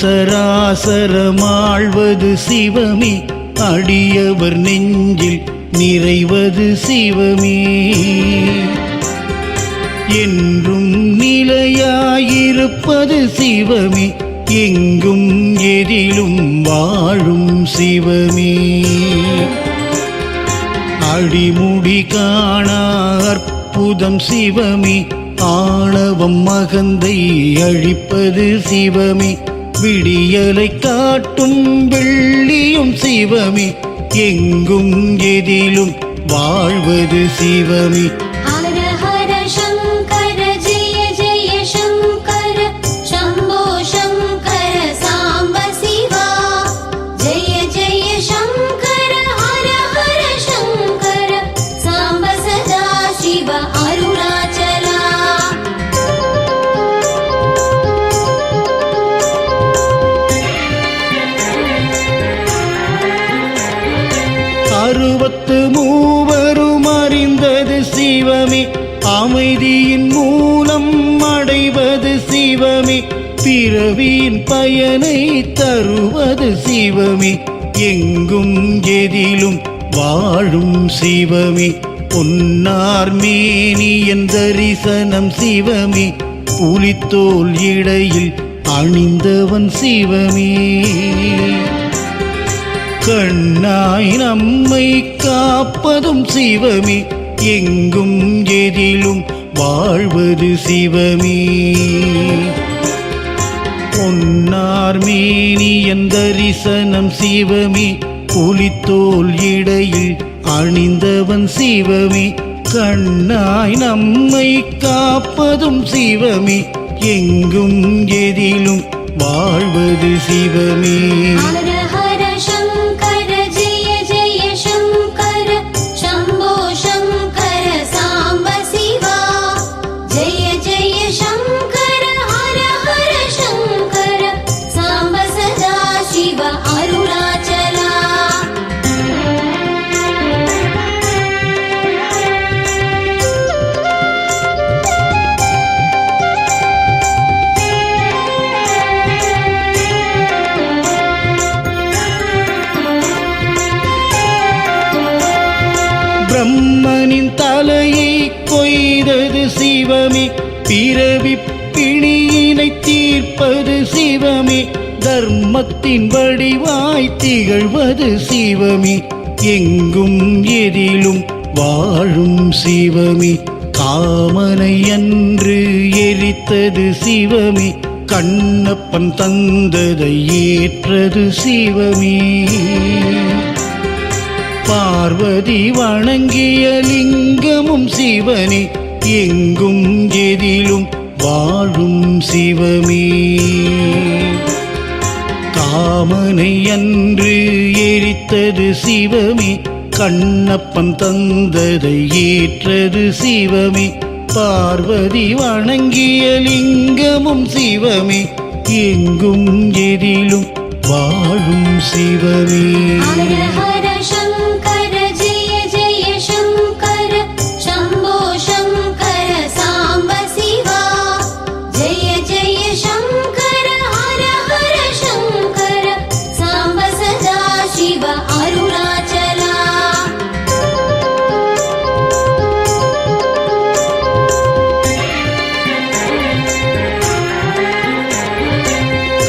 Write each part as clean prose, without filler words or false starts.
சராசரமாழ்வது சிவமே, அடியவர் நெஞ்சில் நிறைவது சிவமே. என்றும் நிலையாயிருப்பது சிவமே, எங்கும் எதிலும் வாழும் சிவமே. அடிமுடி காணா அற்புதம் சிவமே, ஆணவம் மகந்தை அழிப்பது சிவமே. விடியலை காட்டும் வெள்ளியும் சிவமே, எங்கும் எதிலும் வாழ்வது சிவமே. அறுபத்து மூவரும் அறிந்தது சிவமே, அமைதியின் மூலம் அடைவது சிவமே. பிறவியின் பயனை தருவது சிவமே, எங்கும் எதிலும் வாழும் சிவமே. பொன்னார் மேனியன் தரிசனம் சிவமே, புலித்தோல் இடையில் அணிந்தவன் சிவமே. கண்ணாய் நம்மை காப்பதும் சிவமே, எங்கும் எதிலும் வாழ்வது சிவமே. பொன்னார் மேனியன் தரிசனம் சிவமே, புலித்தோல் இடையில் அணிந்தவன் சிவமே. கண்ணாய் நம்மை காப்பதும் சிவமே, எங்கும் எதிலும் வாழ்வது சிவமே. பிரம்மனின் தலையை கொய்தது சிவமே, பிறவி பிணியினை தீர்ப்பது சிவமே. தர்மத்தின் வடிவாய் திகழ்வது சிவமே, எங்கும் எதிலும் வாழும் சிவமே. காமனை அன்று எரித்தது சிவமே, கண்ணப்பன் தந்ததை ஏற்றது சிவமே. பார்வதி வணங்கிய லிங்கமும் சிவனே, எங்கும் எதிலும் வாழும் சிவமே. காமனை அன்று எரித்தது சிவமே, கண்ணப்பன் தந்ததை ஏற்றது சிவமே. பார்வதி வணங்கிய லிங்கமும் சிவமே, எங்கும் எதிலும் வாழும் சிவமே.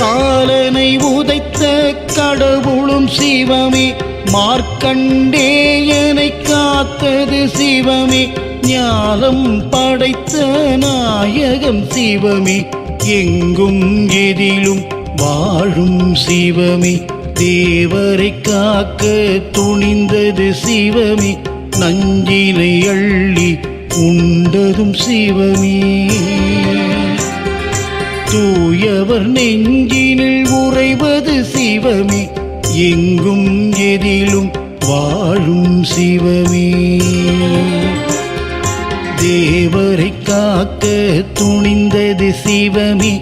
காலனை உதைத்த கடவுளும் சிவமே, மார்க்கண்டேயனை காத்தது சிவமே. ஞானம் படைத்த நாயகம் சிவமே, எங்கும் எதிலும் வாழும் சிவமே. தேவரை காக்க துணிந்தது சிவமே, நஞ்சினை அள்ளி உண்டதும் சிவமே. தூயவர் நெஞ்சினில் உறைவது சிவமே, எங்கும் எதிலும் வாழும் சிவமே. தேவரை காக்க துணிந்தது சிவமே,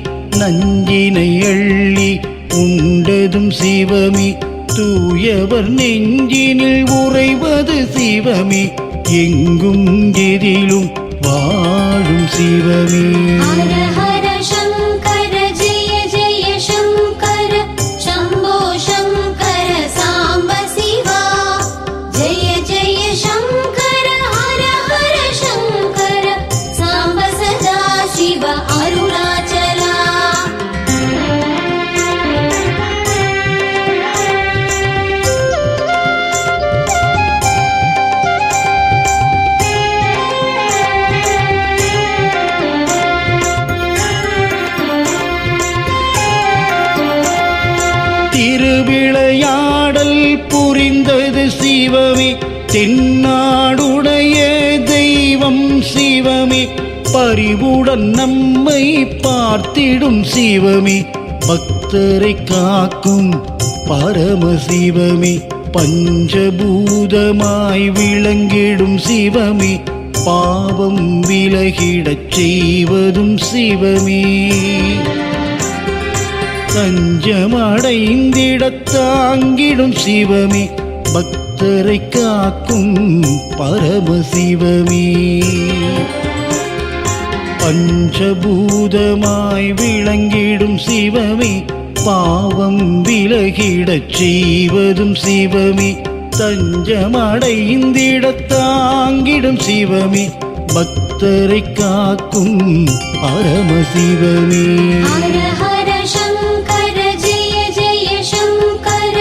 நஞ்சினை அள்ளி உண்டதும் சிவமே. தூயவர் நெஞ்சினில் உறைவது சிவமே, எங்கும் எதிலும் வாழும் சிவமே. ஹர ஹர சங்கர ஜெய ஜெய சங்கர திருவிளையாடல் புரிந்தது சிவமே, தென்னாடுடைய தெய்வம் சிவமே, பரிவுடன் நம்மை பார்த்திடும் சிவமே, பக்தரை காக்கும் பரமசிவமே, பஞ்சபூதமாய் விளங்கிடும் சிவமே, பாவம் விலகிடச் செய்வதும் சிவமே, தஞ்சமடைந்திடத் தாங்கிடும் சிவமே, பக்தரை காக்கும் பரமசிவமே, பஞ்சபூதமாய் விளங்கிடும் சிவமே, பாவம் விலகிடச் செய்வதும் சிவமே, தஞ்சமடைந்திடத் தாங்கிடும் சிவமே, பக்தரை காக்கும் பரமசிவமே. ஹர ஹர சங்கர ஜெய ஜெய சங்கர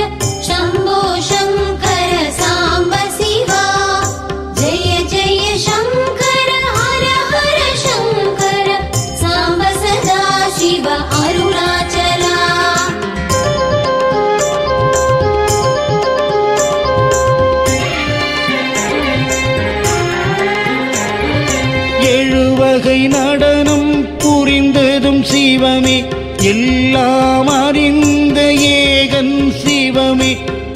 சம்போ சங்கர சாம்ப சிவா, ஜெய ஜெய சங்கர ஹர ஹர சங்கர சாம்ப சதா சிவ அருணாச்சலா. எழுவகை நடனம் புரிந்ததும் சிவமே, எல்லாம் அறிந்த ஏகன் சிவமே,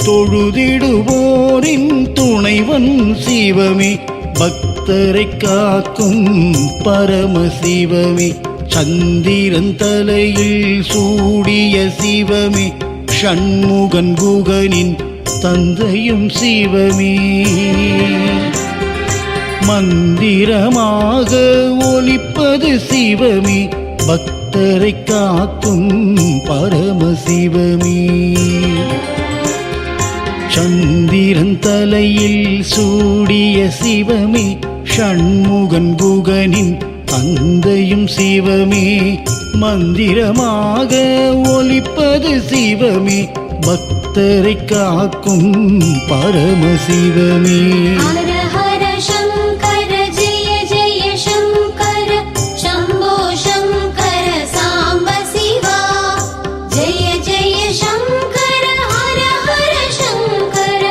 தொழுதிடுவோரின் துணைவன் சிவமே, பக்தரை காக்கும் பரமசிவமே, சந்திரன் தலையில் சூடிய சிவமே, ஷண்முகன் குகனின் தந்தையும் சிவமே, மந்திரமாக ஒலிப்பது சிவமே, பக்தரை காக்கும் பரமசிவமே, சந்திரன் தலையில் சூடிய சிவமே, ஷண்முகன் குகனின் தந்தையும் சிவமே, மந்திரமாக ஒலிப்பது சிவமே, பக்தரை காக்கும் பரமசிவமே. ஹர ஹர சங்கர ஜெய ஜெய சங்கர சம்போ சங்கர சாம்ப சிவா, ஜெய ஜெய சங்கர ஹர ஹர சங்கர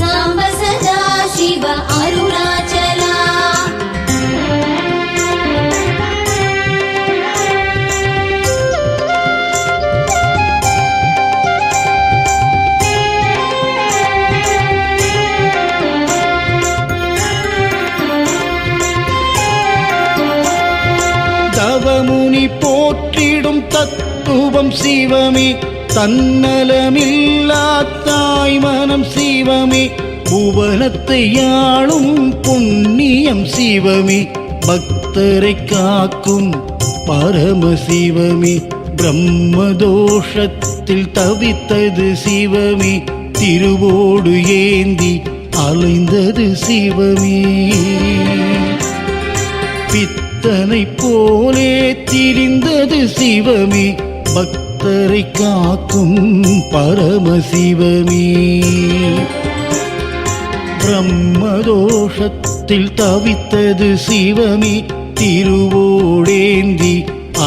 சாம்ப சதா சிவ அருணாச்சலா. தவமுனி போற்றிடும் தத்துவம் சிவமே, தன்னலமில்லா தாய் மனம் சிவமே, புவனத்தை ஆளும் புண்ணியம் சிவமே, பக்தரை காக்கும் பரமசிவமே, பிரம்மதோஷத்தில் தவித்தது சிவமே, திருவோடு ஏந்தி அலைந்தது சிவமே, பித்தனை போலே திரிந்தது சிவமே, பக்தரை காக்கும் பரமசிவமே, பிரம்மதோஷத்தில் தவித்தது சிவமே, திருவோடேந்தி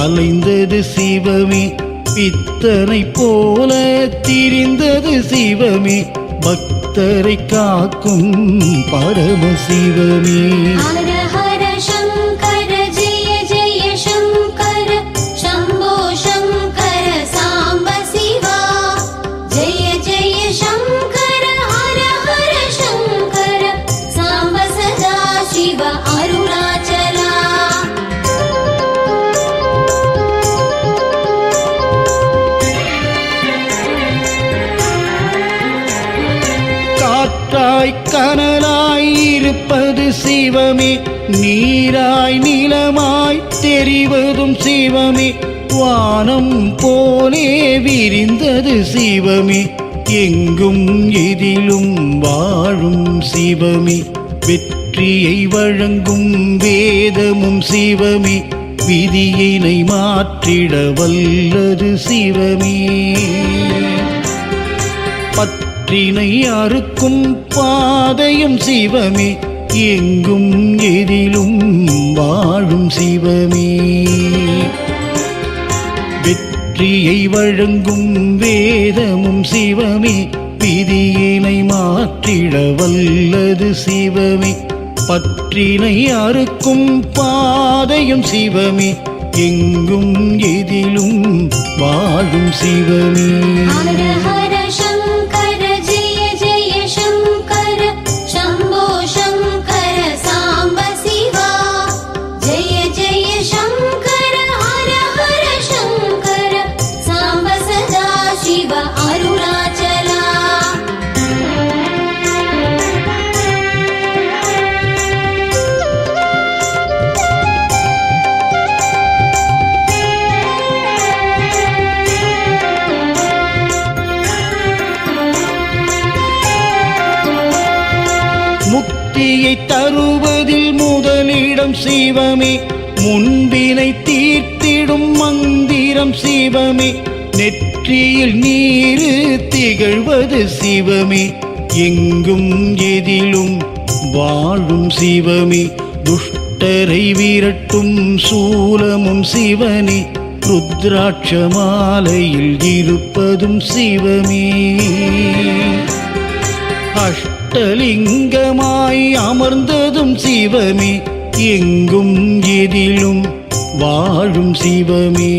அலைந்தது சிவமே, பித்தனை போல திரிந்தது சிவமே, பக்தரை காக்கும் பரமசிவமே. ஹர ஹர சங்கர ஜெய ஜெய சங்கர சம்போ சங்கர சாம்ப சிவா, ஜெய ஜெய சங்கர ஹர ஹர சங்கர சாம்ப சதா சிவ அருணாச்சலா. காற்றாய் கனலாய் இருப்பது சிவமே, நீராய் நிலமாய் தெரிவதும் சிவமே, வானம் போலே விரிந்தது சிவமே, எங்கும் எதிலும் வாழும் சிவமே, வெற்றியை வழங்கும் வேதமும் சிவமே, விதியினை மாற்றிட வல்லது சிவமே, பற்றினை அறுக்கும் பாதையும் சிவமே, எங்கும் எதிலும் வாழும் சிவமே, வெற்றியை வழங்கும் வேதமும் சிவமே, விதியினை மாற்றிட வல்லது சிவமே. பற்றினை அறுக்கும் பாதையும் சிவமே, எங்கும் எதிலும் வாழும் சிவமே. ஹர ஹர சங்கர ஜெய ஜெய சங்கர சம்போ சங்கர சாம்ப சிவா. ஜெய ஜெய சங்கர ஹர ஹர சங்கர சாம்ப சதா சிவ அருணாச்சலா. முக்தியை தருவதில் முதலிடம் சிவமே, முன்பினை தீர்த்திடும் மந்திரம் சிவமே. நெற்றியில் நீரு திகழ்வது சிவமே, எங்கும் எதிலும் வாழும் சிவமே. துஷ்டரை விரட்டும் சூலமும் சிவனே, ருத்ராட்ச மாலையில் இருப்பதும் சிவமே. அஷ்டலிங்கமாய் அமர்ந்ததும் சிவமே, எங்கும் எதிலும் வாழும் சிவமே.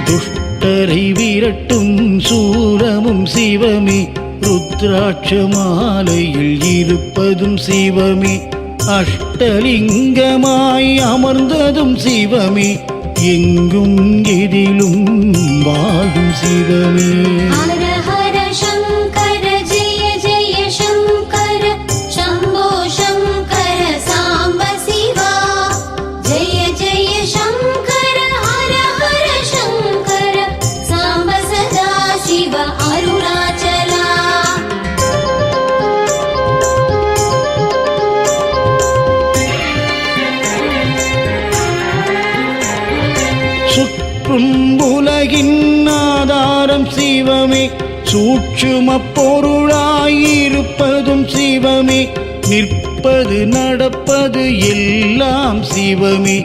துஷ்டரை விரட்டும் சூலமும் சிவமே, ருத்ராட்ச மாலையில் இருப்பதும் சிவமே. அஷ்டலிங்கமாய் அமர்ந்ததும் சிவமே, எங்கும் எதிலும் வாழும் சிவமே. ஹர ஹர சங்கர ஜெய ஜெய சங்கர சம்போ சங்கர சாம்ப சிவா. ஜெய ஜெய சங்கர ஹர ஹர சங்கர சாம்ப சதா சிவ அருணாச்சலா. சுற்றும் உலகின் ஆதாரம் சிவமே, சூட்சும பொருளாயிருப்பதும் சிவமே. நிற்பது நடப்பது எல்லாம் சிவமே,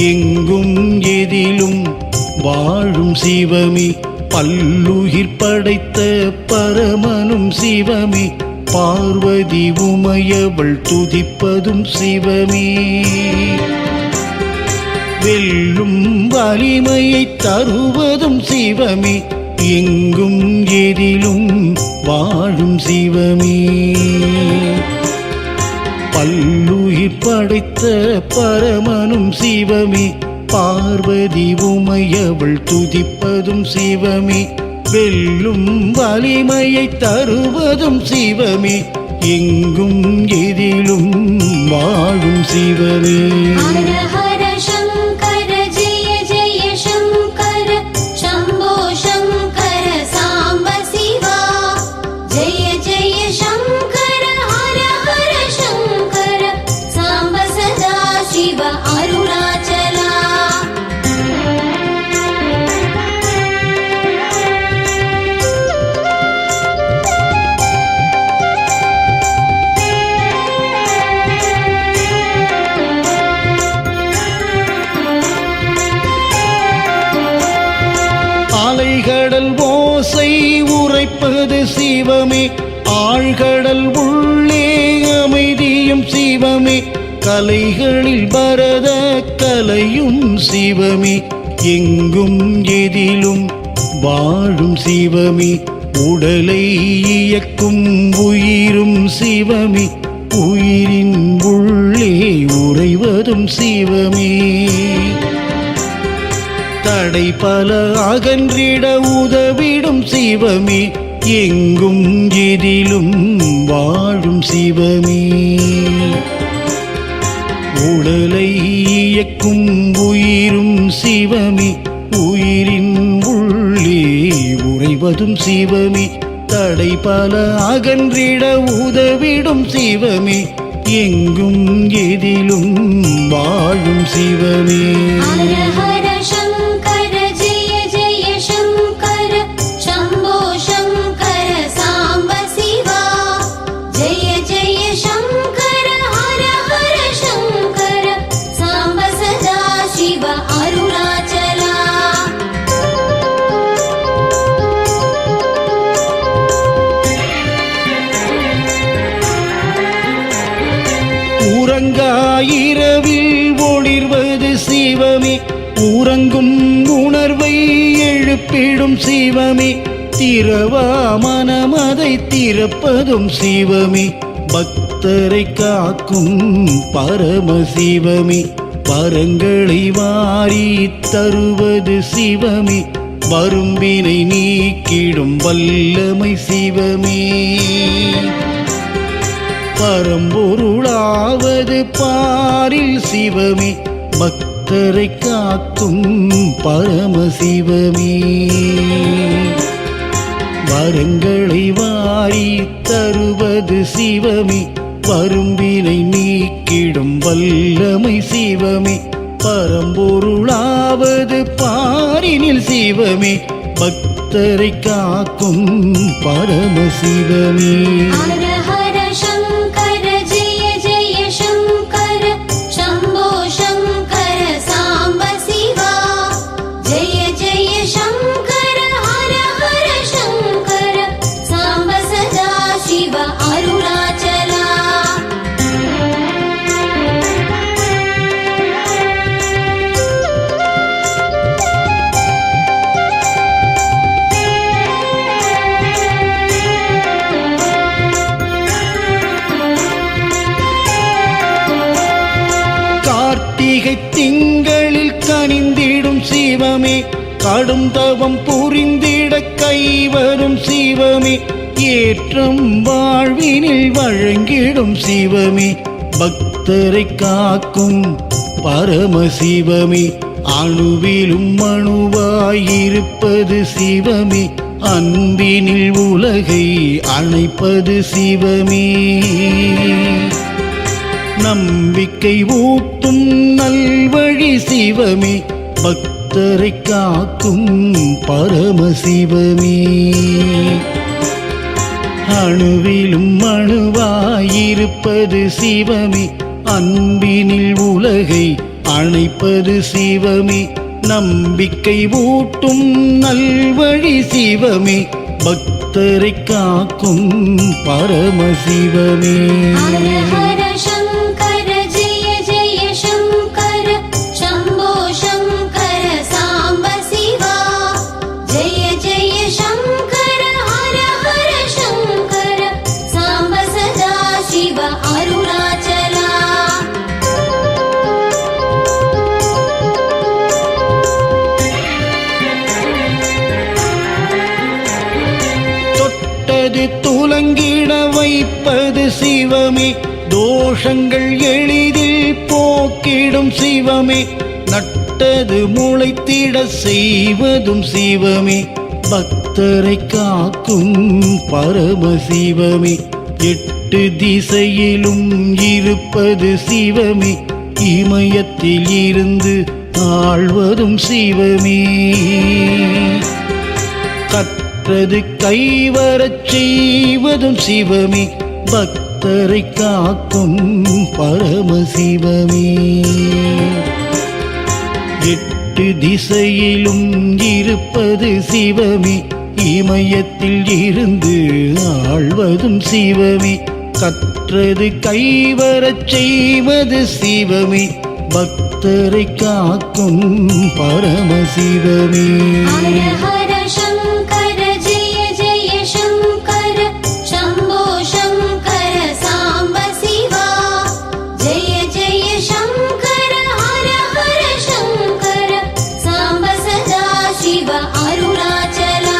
எங்கும் எதிலும் வாழும் சிவமே. பல்லுயிர் படைத்த பரமனும் சிவமே, பார்வதி உமையவள் துதிப்பதும் சிவமே. வெல்லும் வலிமையை தருவதும் சிவமே, எங்கும் எதிலும் வாழும் சிவமே. பல்லுயிர் படைத்த பரமனும் சிவமே, பார்வதி உமையவள் துதிப்பதும் சிவமே. வெல்லும் வலிமையை தருவதும் சிவமே, எங்கும் எதிலும் வாழும் சிவமே. ஹர ஹர சங்கர ஜெய ஜெய சங்கர சம்போ சங்கர சாம்ப சிவா. ஜெய ஜெய சங்கர ஹர ஹர சங்கர சாம்ப சதா சிவ அருணாச்சலா. அலைகடல் ஓசை உரைப்பது சிவமே, ஆழ்கடல் உள்ளே அமைதியும் சிவமே. கலைகளில் பரத கலையும் சிவமே, எங்கும் எதிலும் வாழும் சிவமே. உடலை இயக்கும் உயிரும் சிவமே, உயிரின் உள்ளே உறைவதும் சிவமே. தடை பல அகன்றிட உதவிடும் சிவமே, எங்கும் எதிலும் வாழும் சிவமே. உடலை இயக்கும் உயிரும் சிவமே, உயிரின் உள்ளே உறைவதும் சிவமே. தடை பல அகன்றிட உதவிடும் சிவமே, எங்கும் எதிலும் வாழும் சிவமே. ஹர ஹர சங்கர ஜெய ஜெய சங்கர சம்போ சங்கர சாம்ப சிவா. ஜெய ஜெய சங்கர ஹர ஹர சங்கர சாம்ப சதா சிவ அருணாச்சலா. உறங்கும் உணர்வை எழுப்பிடும் சிவமே, திரவா மனமதை திறப்பதும் சிவமே, பக்தரை காக்கும் பரமசிவமே, வரங்களை வாரி தருவது சிவமே, வரும்பினை நீக்கிடும் வல்லமை சிவமே, பரம்பொருளாவது பாரில் சிவமே, பக்தரை காக்கும் பரமசிவமே, வரங்களை வாரி தருவது சிவமே, வரும்பினை நீக்கிடும் வல்லமை சிவமே, பரம்பொருளாவது பாரினில் சிவமே, பக்தரை காக்கும் பரமசிவமே. ஹர ஹர சங்கர ஜெய ஜெய சங்கர சம்போ சங்கர சாம்ப சிவா, ஜெய ஜெய சங்கர ஹர ஹர சங்கர சாம்ப சதா சிவ அருணாச்சலா. கார்த்திகை திங்களில் கனிந்திடும் சிவமே, கடும் தவம் புரிந்திட கைவரும் சிவமே, ஏற்றம் வாழ்வினில் வழங்கிடும் சிவமே, பக்தரை காக்கும் பரமசிவமே, அணுவிலும் அணுவாயிருப்பது சிவமே, அன்பினில் உலகை அணைப்பது சிவமே, நம்பிக்கை ஊட்டும் நல்வழி சிவமே, பக்தரை காக்கும் பரமசிவமே, அணுவிலும் அணுவாயிருப்பது சிவமே, அன்பினில் உலகை அணைப்பது சிவமே, நம்பிக்கை ஊட்டும் நல்வழி சிவமே, பக்தரை காக்கும் பரமசிவமே. ஹர ஹர சங்கர ஜெய ஜெய சங்கர சம்போ சங்கர சாம்ப சிவா, ஜெய ஜெய சங்கர ஹர ஹர சங்கர சாம்ப சதா சிவ அருணாச்சலா. தொட்டது துலங்கிட வைப்பது சிவமே, தோஷங்கள் எளிதில் போக்கிடும் சிவமே, நட்டது முளைத்திட செய்வதும் சிவமே, பக்தரை காக்கும் பரமசிவமே, எட்டு திசையிலும் இருப்பது சிவமே, இமயத்தில் இருந்து ஆழ்வதும் சிவமே, கற்றது கைவரச் செய்வதும் சிவமே, பக்தரை காக்கும் பரமசிவமே, எட்டு திசையிலும் இருப்பது சிவமே, இமயத்தில் இருந்து ஆழ்வதும் சிவமே, கற்றது கைவரச் செய்வது சிவமே, பக்தரை காக்கும் பரமசிவமே. ஹர ஹர சங்கர ஜெய ஜெய சங்கர சம்போ சங்கர சாம்ப சிவா, ஜெய ஜெய சங்கர ஹர ஹர சங்கர சாம்ப சதா சிவ அருணாச்சலா.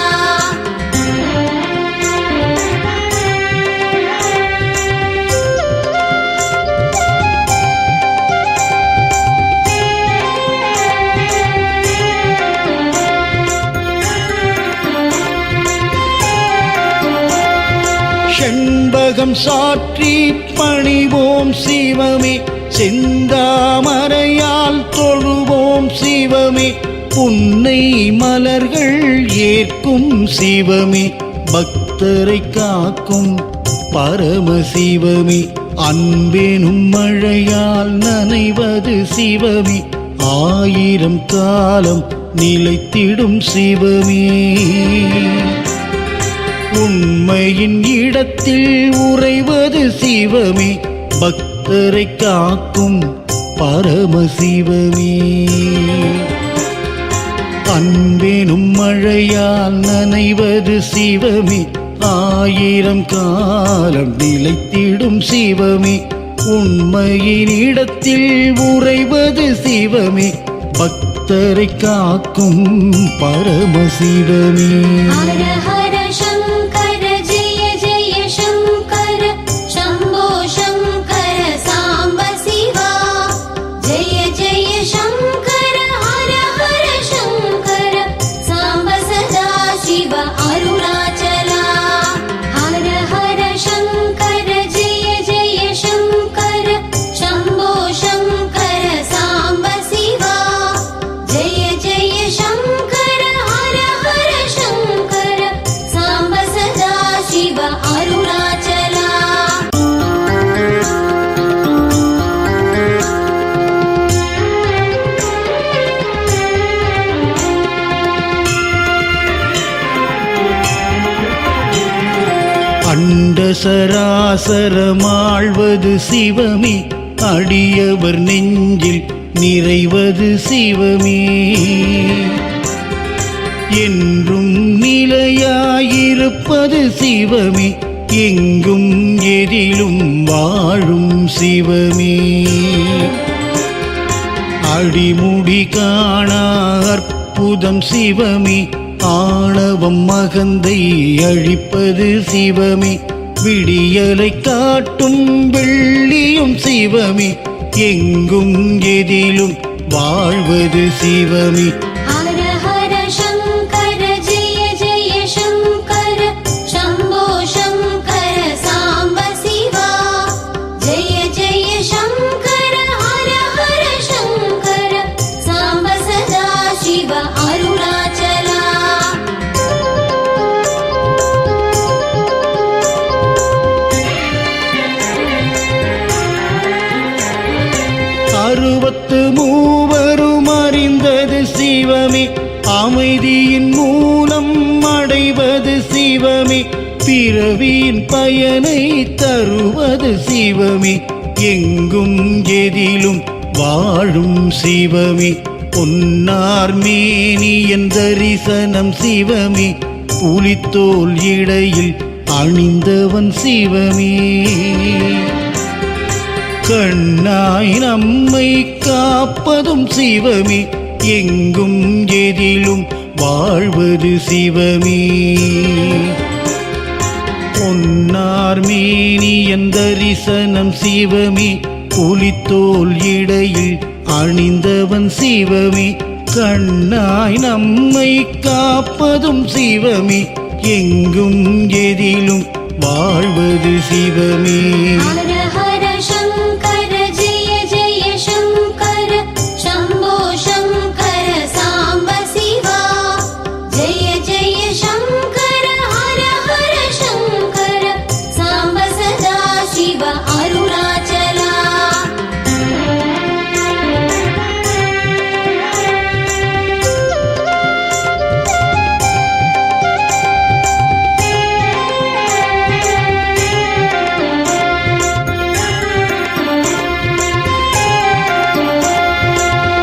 செண்பகம் சாற்றி பணிவோம் சிவமே, செந்தாமரையால் தொழுவோம் சிவமே, புன்னை மலர்கள் ஏற்கும் சிவமே, பக்தரை காக்கும் பரமசிவமே, அன்பெனும் மழையால் நனைவது சிவமே, ஆயிரம் காலம் நிலைத்திடும் சிவமே, உண்மையின் இடத்தில் உறைவது சிவமே, பக்தரை காக்கும் பரமசிவமே, அன்பெனும் மழையால் நனைவது சிவமே, ஆயிரம் காலம் நிலைத்திடும் சிவமே, உண்மையினிடத்தில் உறைவது சிவமே, பக்தரை காக்கும் பரமசிவமே. ஹர ஹர சங்கர ஜெய ஜெய சங்கர சம்போ சங்கர சாம்ப சிவா. ஜெய ஜெய சங்கர ஹர ஹர சங்கர சாம்ப சதா சிவ அருணாச்சலா. ஹர ஹர சங்கர ஜெய ஜெய சங்கர சம்போ சங்கர சாம்ப சிவா. ஜெய ஜெய சங்கர ஹர ஹர சங்கர சாம்ப சதா சிவ அருணாச்சலா. அண்ட சராசரமாழ்வது சிவமே, அடியவர் நெஞ்சில் நிறைவது சிவமே, என்றும் நிலையாயிருப்பது சிவமே, எங்கும் எதிலும் வாழும் சிவமே, அடிமுடி காணா அற்புதம் சிவமே, ஆணவம் மகந்தை அழிப்பது சிவமே, விடியலை காட்டும் வெள்ளியும் சிவமே, எங்கும் எதிலும் வாழ்வது சிவமே. ஹர ஹர சங்கர ஜெய ஜெய சங்கர சம்போ சங்கர சாம்ப சிவா. ஜெய ஜெய சங்கர ஹர ஹர சங்கர சாம்ப சதா சிவ அருணாச்சலா. அறுபத்து மூவரும் அறிந்தது சிவமே, அமைதியின் மூலம் அடைவது சிவமே, பிறவியின் பயனை தருவது சிவமே, எங்கும் எதிலும் வாழும் சிவமே, பொன்னார் மேனியன் தரிசனம் சிவமே, புலித்தோல் இடையில் அணிந்தவன் சிவமே, கண்ணாய் நம்மை காப்பதும் சிவமே, எங்கும் எதிலும் வாழ்வது சிவமே, பொன்னார் மேனியன் தரிசனம் சிவமே, புலித்தோல் இடையில் அணிந்தவன் சிவமே, கண்ணாய் நம்மை காப்பதும் சிவமே, எங்கும் எதிலும் வாழ்வது சிவமே. ஹர ஹர சங்கர ஜெய ஜெய சங்கர சம்போ சங்கர சாம்ப சிவா. ஜெய ஜெய சங்கர ஹர ஹர சங்கர சாம்ப சதா சிவ அருணாச்சலா.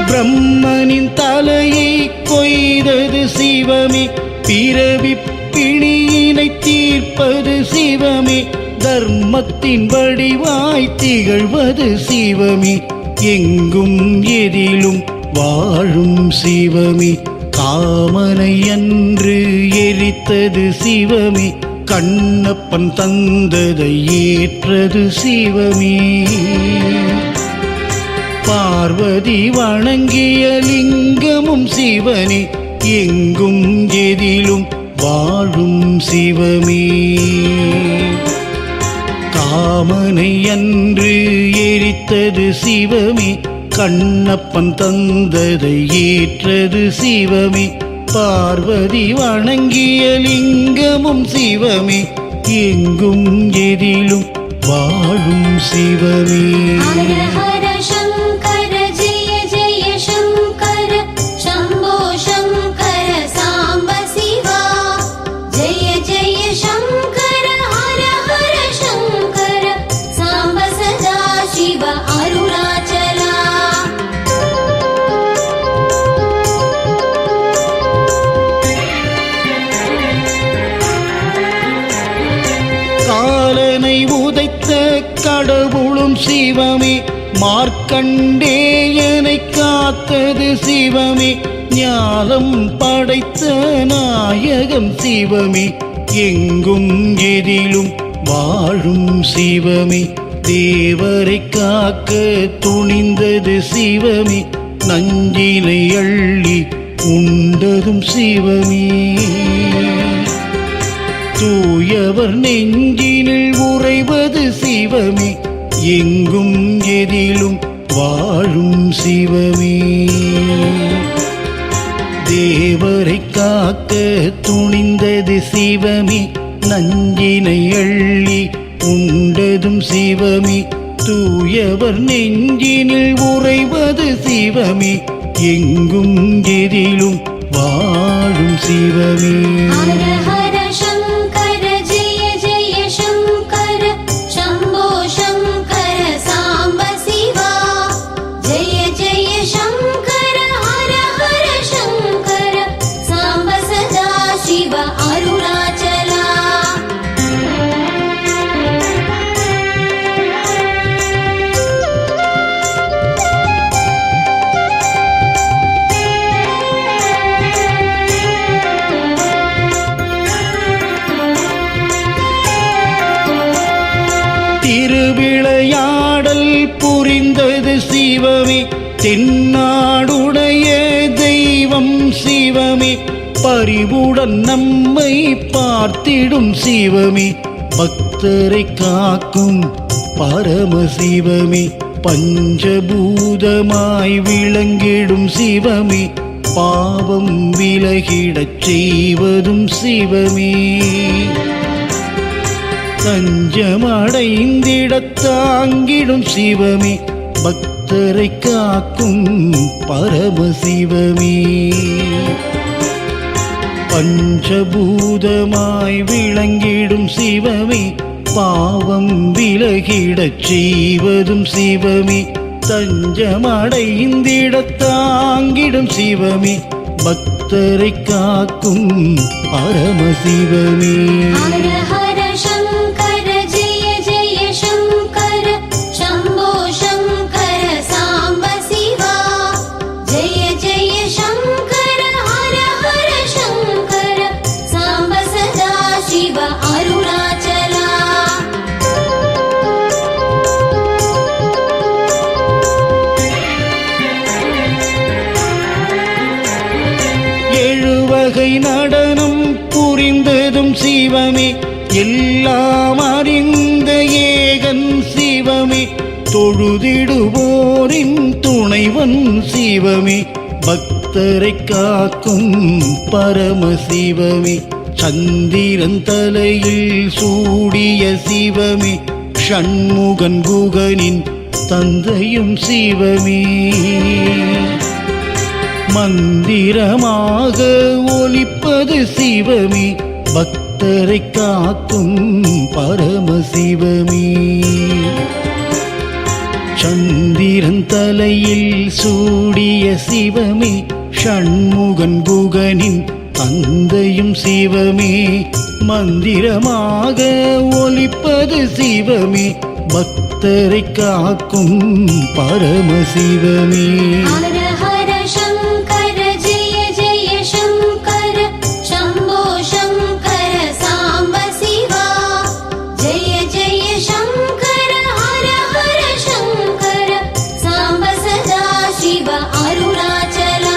பிரம்மனின் தலையை கொய்தது சிவமே, பிறவி பிணியினை தீர்ப்பது சிவமே, தர்மத்தின் வடிவாய் திகழ்வது சிவமே, எங்கும் எதிலும் வாழும் சிவமே, காமனை அன்று எரித்தது சிவமே, கண்ணப்பன் தந்ததை ஏற்றது சிவமே, பார்வதி வணங்கிய லிங்கமும் சிவனே, எங்கும் எதிலும் வாழும் சிவமே, காமனை அன்று எரித்தது சிவமே, கண்ணப்பன் தந்ததை ஏற்றது சிவமே, பார்வதி வணங்கிய லிங்கமும் சிவமே, எங்கும் எதிலும் வாழும் சிவமே. ஹர ஹர சங்கர ஜெய ஜெய சங்கர சம்போ சங்கர சாம்ப சிவா. ஜெய ஜெய சங்கர ஹர ஹர சங்கர சாம்ப சதா சிவ அருணாச்சலா. சிவமே, மார்க்கண்டேயனை காத்தது சிவமே, ஞானம் படைத்த நாயகம் சிவமே, எங்கும் எதிலும் வாழும் சிவமே, தேவரை காக்க துணிந்தது சிவமே, நஞ்சினை அள்ளி உண்டதும் சிவமே, தூயவர் நெஞ்சினில் உறைவது சிவமே, எங்கும் எதிலும் வாழும் சிவமே, தேவரை காக்க துணிந்தது சிவமே, நஞ்சினை அள்ளி உண்டதும் சிவமே, தூயவர் நெஞ்சினில் உறைவது சிவமே, எங்கும் எதிலும் வாழும் சிவமே. ஹர ஹர சங்கர ஜெய ஜெய சங்கர சம்போ சங்கர சாம்ப சிவா, ஜெய ஜெய சங்கர ஹர ஹர சங்கர சாம்ப சதா சிவ அருணாச்சலா. திருவிளையாடல் புரிந்தது சிவமே, தென்னாடுடைய தெய்வம் சிவமே, பரிவுடன் நம்மை பார்த்திடும் சிவமே, பக்தரை காக்கும் பரமசிவமே, பஞ்சபூதமாய் விளங்கிடும் சிவமே, பாவம் விலகிடச் செய்வதும் சிவமே, தஞ்சமடைந்திடத் தாங்கிடும் சிவமே, பக்தரை காக்கும் பரமசிவமே, பஞ்சபூதமாய் விளங்கிடும் சிவமே, பாவம் விலகிடச் செய்வதும் சிவமே, தஞ்சமடைந்திடத் தாங்கிடும் சிவமே, பக்தரை காக்கும் பரமசிவமே. ஹர ஹர சங்கர ஜெய ஜெய சங்கர சம்போ சங்கர சாம்ப சிவா, ஜெய ஜெய சங்கர ஹர ஹர சங்கர சாம்ப சதா சிவ அருணாச்சலா. எழுவகை நடனம் புரிந்ததும் சிவமே, எல்லாம் அறிந்த ஏகன் சிவமே, தொழுதிடுவோரின் துணைவன் சிவமே, பக்தரை காக்கும் பரமசிவமே, சந்திரன் தலையில் சூடிய சிவமே, ஷண்முகன் குகனின் தந்தையும் சிவமே, மந்திரமாக ஒலிப்பது சிவமே, பக்தரை காக்கும் பரமசிவமே, சந்திரன் தலையில் சூடிய சிவமே, ஷண்முகன் குகனின் தந்தையும் சிவமே, மந்திரமாக ஒலிப்பது சிவமே, பக்தரை காக்கும் பரமசிவமே. ஹர ஹர சங்கர ஜெய ஜெய சங்கர சம்போ சங்கர சாம்ப சிவா, ஜெய ஜெய சங்கர ஹர ஹர சங்கர சாம்ப சதா சிவ அருணாச்சலா.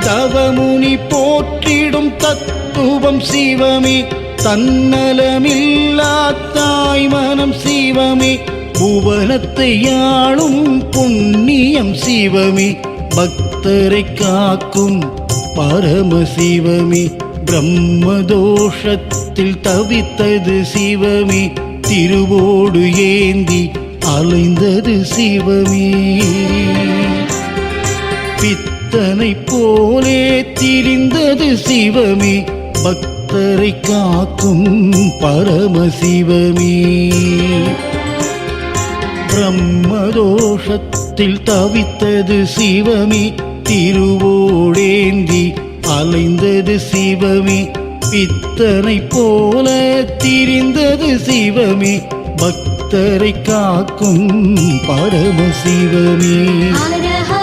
தவமுனி போற்றிடும் தத்துவம் சிவமே, தன்னலமில்லா தாய் மனம் சிவமே, புவனத்தை ஆளும் புண்ணியம் சிவமே, பக்தரை காக்கும் பரமசிவமே, பிரம்மதோஷத்தில் தவித்தது சிவமே, திருவோடு ஏந்தி அலைந்தது சிவமே, பித்தனை போலே திரிந்தது சிவமே, பக்தரை காக்கும் பரமசிவமே. பிரம்மதோஷத்தில் தவித்தது சிவமே, திருவோடேந்தி அலைந்தது சிவமே. பித்தனை போல திரிந்தது சிவமே, பக்தரை காக்கும் பரமசிவமே. ஹர ஹர